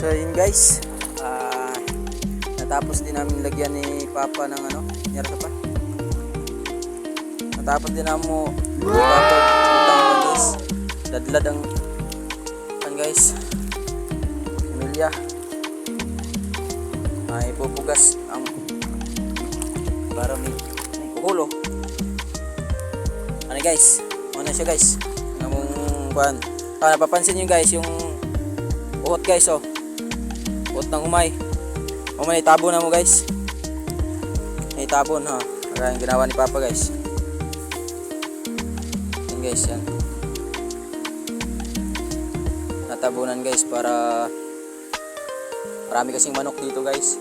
So yun guys, natapos din namin lagyan ni Papa ng ano, nyara pa. Natapos din namin Papa guys. Dadlad ang guys. Pamilya. Ay pupugas ang para may kukulo. Ano guys? Ano siya guys? Namong kuan. Napapansin niyo guys yung uhot guys oh. Uhot ng umay. Umay itabon na mo guys. Itabon ha. Kaya yung ginawa ni Papa guys. Yan guys yan. Natabunan guys para marami kasing manok dito guys.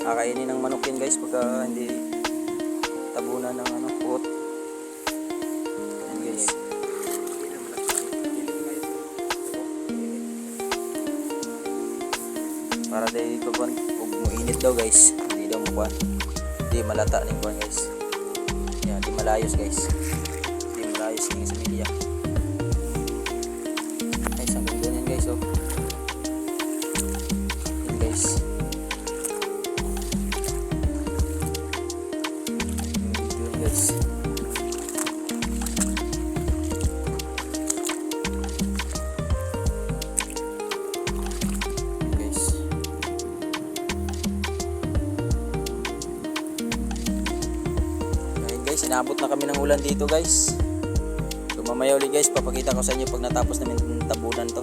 Kakainin ng manok yun guys pagka hindi tabunan ng ano, uhot. Yan guys. Para dahil ito po kung muinit daw guys, hindi daw mukuhan, hindi malata rin po guys. Yan, di malayos guys, di malayos yung sa media guys. Ang ganda yan guys oh. Yan guys, yun guys. Inabot na kami ng ulan dito guys. So mamaya ulit guys, papakita ko sa inyo pag natapos namin tabunan to.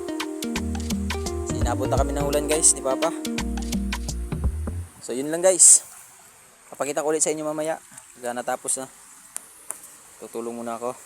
So, inabot na kami ng ulan guys ni Papa. So yun lang guys, papakita ko ulit sa inyo mamaya pag natapos na. Tutulong muna ako.